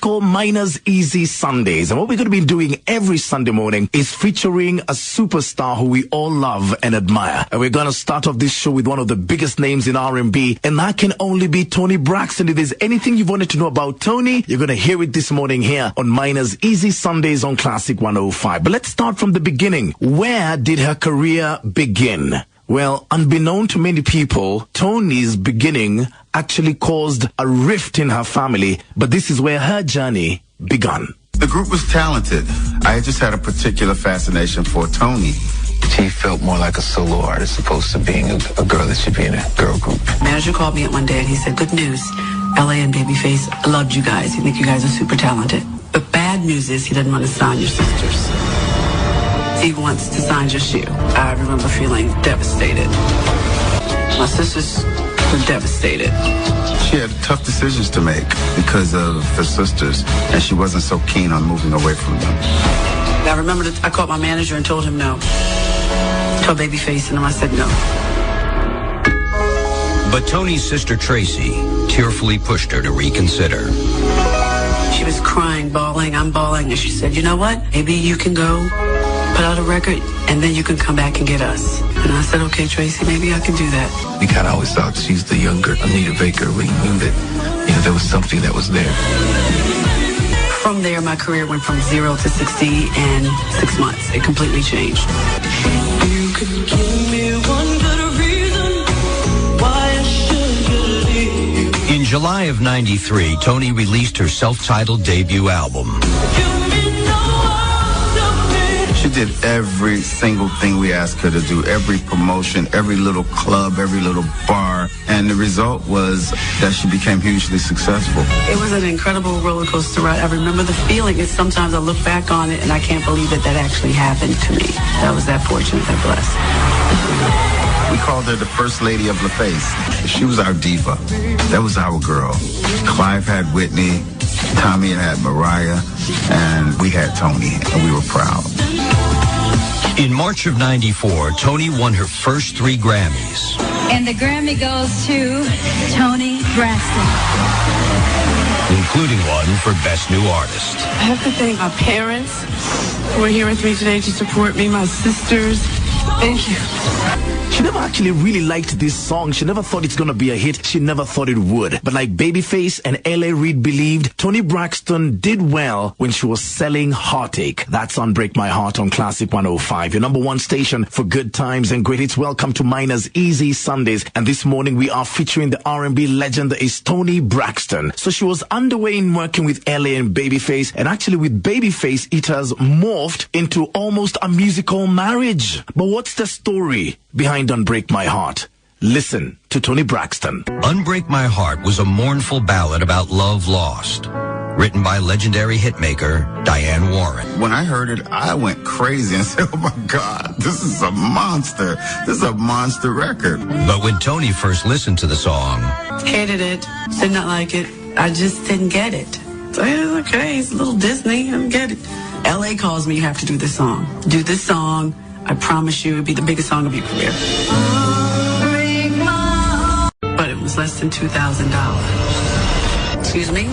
called Miners Easy Sundays. And what we're going to be doing every Sunday morning is featuring a superstar who we all love and admire. And we're going to start off this show with one of the biggest names in R&B, and that can only be Toni Braxton. If there's anything you wanted to know about Toni, you're going to hear it this morning here on Miners Easy Sundays on Classic 105. But let's start from the beginning. Where did her career begin? Well, unbeknown to many people, Toni's beginning actually caused a rift in her family, but this is where her journey began. The group was talented. I just had a particular fascination for Toni. She felt more like a solo artist opposed to being a girl that should be in a girl group. Manager called me one day and he said, good news, LA and Babyface, I loved you guys. He think you guys are super talented. But bad news is he doesn't want to sign your sisters. He wants to sign just you. I remember feeling devastated. My sisters were devastated. She had tough decisions to make because of her sisters, and she wasn't so keen on moving away from them. I remember I called my manager and told him no. Told Babyface, and I said no. But Toni's sister Tracy tearfully pushed her to reconsider. She was crying, bawling, I'm bawling, and she said, you know what? Maybe you can go put out a record, and then you can come back and get us. And I said, okay, Tracy, maybe I can do that. We kind of always thought she's the younger Anita Baker. We knew that, there was something that was there. From there, my career went from 0 to 60 in 6 months. It completely changed. You could give me one good reason why I should believe you. In July of '93, Toni released her self-titled debut album. She did every single thing we asked her to do, every promotion, every little club, every little bar, and the result was that she became hugely successful. It was an incredible roller coaster ride. I remember the feeling. Sometimes I look back on it and I can't believe that actually happened to me. I was that fortunate, that blessed. We called her the First Lady of LaFace. She was our diva. That was our girl. Clive had Whitney, Tommy had Mariah, and we had Toni, and we were proud. In March of '94, Toni won her first 3 Grammys. And the Grammy goes to Toni Braxton, including one for Best New Artist. I have to thank my parents who are here with me today to support me, my sisters. Thank you. She never actually really liked this song. She never thought it's going to be a hit. She never thought it would. But like Babyface and L.A. Reid believed, Toni Braxton did well when she was selling Heartache. That's Unbreak My Heart on Classic 105, your number one station for good times and great hits. Welcome to Miners Easy Sundays. And this morning we are featuring the R&B legend that is Toni Braxton. So she was underway in working with L.A. and Babyface. And actually with Babyface, it has morphed into almost a musical marriage. But what's the story behind Unbreak My Heart? Listen to Toni Braxton. Unbreak My Heart was a mournful ballad about love lost, written by legendary hitmaker Diane Warren. When I heard it, I went crazy and said, oh my God, this is a monster. This is a monster record. But when Toni first listened to the song, hated it, did not like it. I just didn't get it. So yeah, okay, it's a little Disney, I don't get it. LA calls me, you have to do this song. Do this song. I promise you it'll be the biggest song of your career. But it was less than $2,000. Excuse me?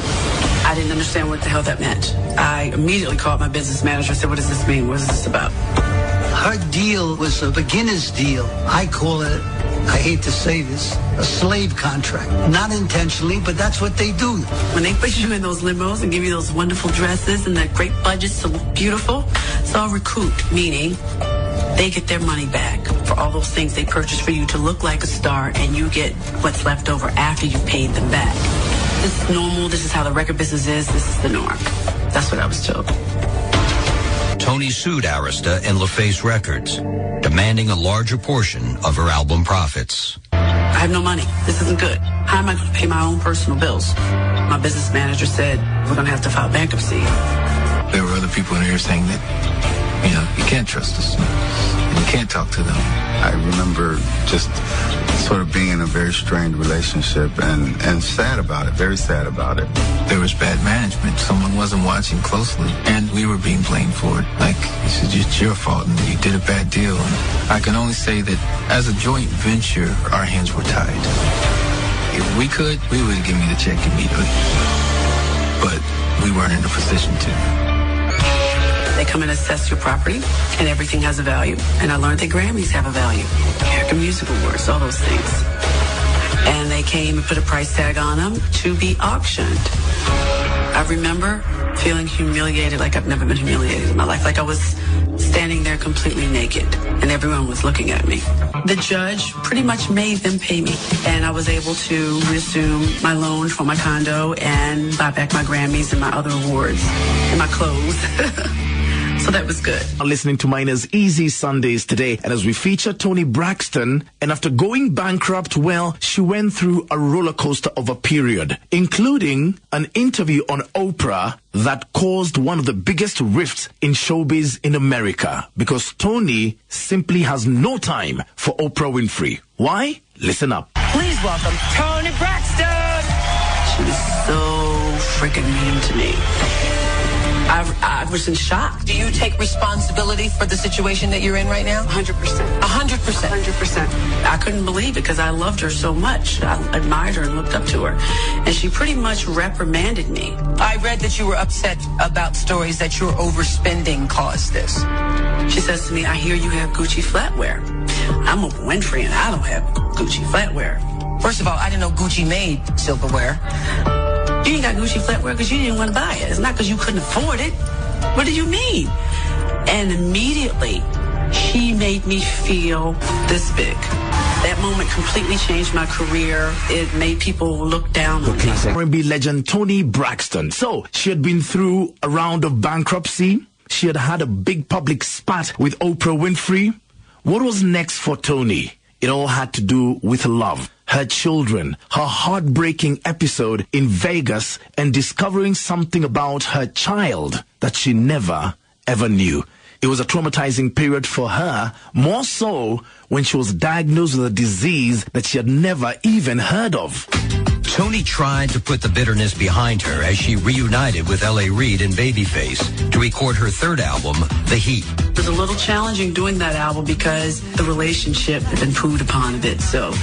I didn't understand what the hell that meant. I immediately called my business manager and said, what does this mean? What is this about? Her deal was a beginner's deal. I call it, I hate to say this, a slave contract. Not intentionally, but that's what they do. When they put you in those limos and give you those wonderful dresses and that great budgets to look beautiful, it's all recouped, meaning they get their money back for all those things they purchased for you to look like a star, and you get what's left over after you paid them back. This is normal. This is how the record business is. This is the norm. That's what I was told. Toni sued Arista and LaFace Records, demanding a larger portion of her album profits. I have no money. This isn't good. How am I going to pay my own personal bills? My business manager said, we're going to have to file bankruptcy. There were other people in here saying that, you can't trust us. You can't talk to them. I remember just sort of being in a very strained relationship and sad about it, very sad about it. There was bad management. Someone wasn't watching closely, and we were being blamed for it. Like, it's your fault, and you did a bad deal. And I can only say that as a joint venture, our hands were tied. If we could, we would have given me the check immediately. But we weren't in a position to. They come and assess your property, and everything has a value. And I learned that Grammys have a value. American Music Awards, all those things. And they came and put a price tag on them to be auctioned. I remember feeling humiliated like I've never been humiliated in my life. Like I was standing there completely naked, and everyone was looking at me. The judge pretty much made them pay me, and I was able to resume my loan for my condo and buy back my Grammys and my other awards and my clothes. So that was good. Listening to Miner's Easy Sundays today, and as we feature Toni Braxton, and after going bankrupt, well, she went through a roller coaster of a period, including an interview on Oprah that caused one of the biggest rifts in showbiz in America, because Toni simply has no time for Oprah Winfrey. Why? Listen up. Please welcome Toni Braxton. She was so freaking mean to me. I was in shock. Do you take responsibility for the situation that you're in right now? 100%. 100%? 100%. I couldn't believe it because I loved her so much. I admired her and looked up to her. And she pretty much reprimanded me. I read that you were upset about stories that your overspending caused this. She says to me, I hear you have Gucci flatware. I'm Oprah Winfrey and I don't have Gucci flatware. First of all, I didn't know Gucci made silverware. You ain't got Gucci flatware because you didn't want to buy it. It's not because you couldn't afford it. What did you mean? And immediately, she made me feel this big. That moment completely changed my career. It made people look down on me. R&B legend Toni Braxton. So, she had been through a round of bankruptcy. She had had a big public spat with Oprah Winfrey. What was next for Toni? It all had to do with love, her children, her heartbreaking episode in Vegas, and discovering something about her child that she never, ever knew. It was a traumatizing period for her, more so when she was diagnosed with a disease that she had never even heard of. Toni tried to put the bitterness behind her as she reunited with L.A. Reid and Babyface to record her third album, The Heat. It was a little challenging doing that album because the relationship had been pooed upon a bit. So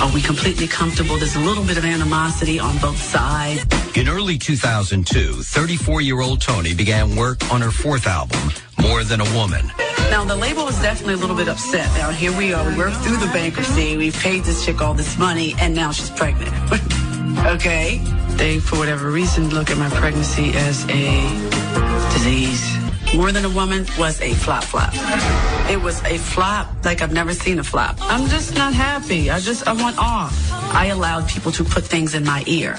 are we completely comfortable? There's a little bit of animosity on both sides. In early 2002, 34-year-old Toni began work on her fourth album, More Than a Woman. Now, the label was definitely a little bit upset. Now, here we are. We worked through the bankruptcy. We've paid this chick all this money, and now she's pregnant. Okay? They, for whatever reason, look at my pregnancy as a disease. More Than a Woman was a flop. It was a flop like I've never seen a flop. I'm just not happy. I want off. I allowed people to put things in my ear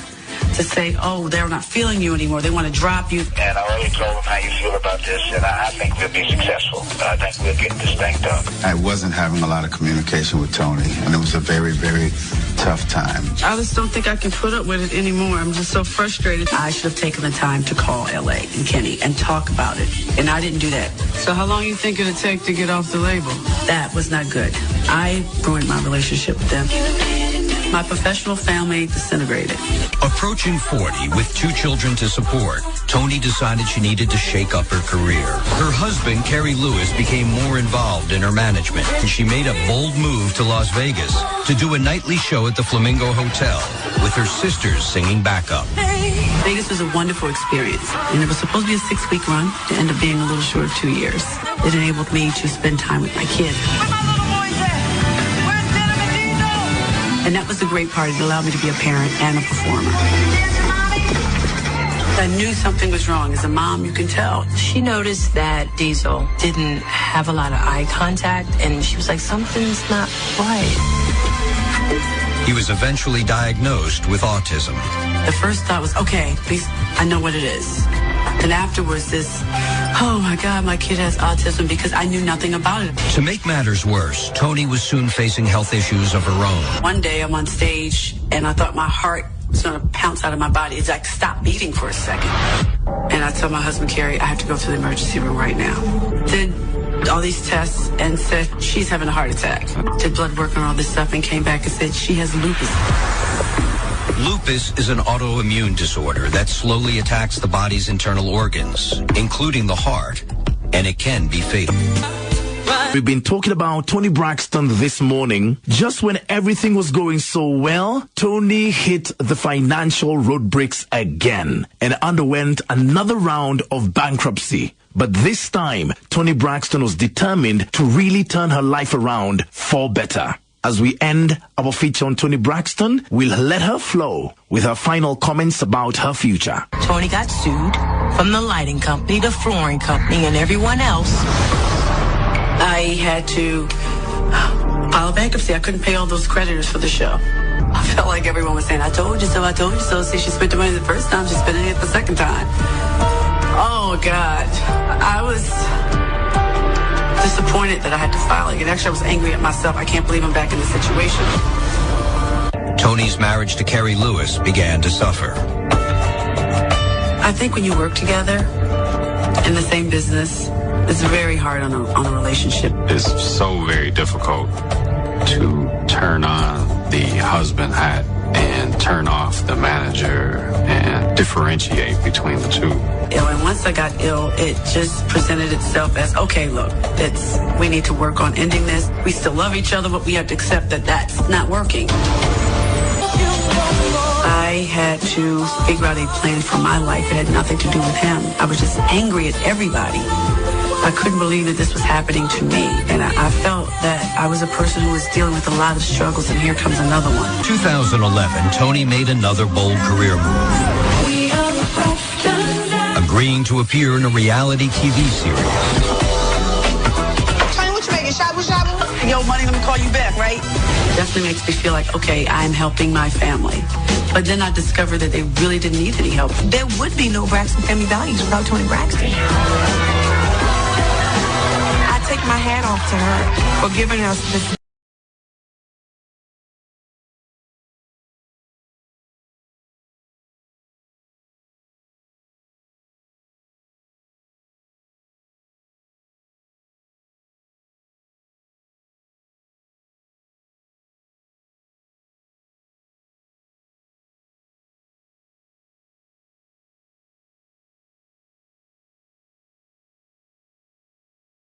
to say, oh, they're not feeling you anymore. They want to drop you. And I already told them how you feel about this, and I think we'll be successful. I think we'll get this thing done. I wasn't having a lot of communication with Toni, and it was a very, very tough time. I just don't think I can put up with it anymore. I'm just so frustrated. I should have taken the time to call L.A. and Kenny and talk about it, and I didn't do that. So how long you think it'll take to get off the label? That was not good. I ruined my relationship with them. My professional family disintegrated. Approaching 40 with 2 children to support, Toni decided she needed to shake up her career. Her husband, Kerry Lewis, became more involved in her management, and she made a bold move to Las Vegas to do a nightly show at the Flamingo Hotel with her sisters singing backup. Vegas was a wonderful experience, and it was supposed to be a 6-week run. It ended up being a little short of 2 years. It enabled me to spend time with my kids. And that was the great part. It allowed me to be a parent and a performer. I knew something was wrong. As a mom, you can tell. She noticed that Diesel didn't have a lot of eye contact, and she was like, something's not right. He was eventually diagnosed with autism. The first thought was, okay, please, I know what it is. And afterwards, oh my God, my kid has autism, because I knew nothing about it. To make matters worse, Toni was soon facing health issues of her own. One day I'm on stage and I thought my heart was going to pounce out of my body. It's like, stop beating for a second. And I told my husband, Kerry, I have to go to the emergency room right now. Did all these tests and said she's having a heart attack. Did blood work on all this stuff and came back and said she has lupus. Lupus is an autoimmune disorder that slowly attacks the body's internal organs, including the heart, and it can be fatal. We've been talking about Toni Braxton this morning. Just when everything was going so well, Toni hit the financial road breaks again and underwent another round of bankruptcy. But this time, Toni Braxton was determined to really turn her life around for better. As we end our feature on Toni Braxton, we'll let her flow with her final comments about her future. Toni got sued from the lighting company, the flooring company, and everyone else. I had to file bankruptcy. I couldn't pay all those creditors for the show. I felt like everyone was saying, I told you so, I told you so. See, she spent the money the first time, she's spending it the second time. Oh, God. I was disappointed that I had to file it. And actually, I was angry at myself. I can't believe I'm back in this situation. Toni's marriage to Carrie Lewis began to suffer. I think when you work together in the same business, it's very hard on a relationship. It's so very difficult to turn on the husband hat and turn off the manager and differentiate between the two. And once I got ill, it just presented itself as, okay, look, we need to work on ending this. We still love each other, but we have to accept that that's not working. I had to figure out a plan for my life. It had nothing to do with him. I was just angry at everybody. I couldn't believe that this was happening to me. And I felt that I was a person who was dealing with a lot of struggles, and here comes another one. 2011, Toni made another bold career move, agreeing to appear in a reality TV series. Toni, what you making? Shabu shabu? Yo, money, let me call you back, right? It definitely makes me feel like, okay, I'm helping my family. But then I discovered that they really didn't need any help. There would be no Braxton Family Values without Toni Braxton. I take my hat off to her for giving us this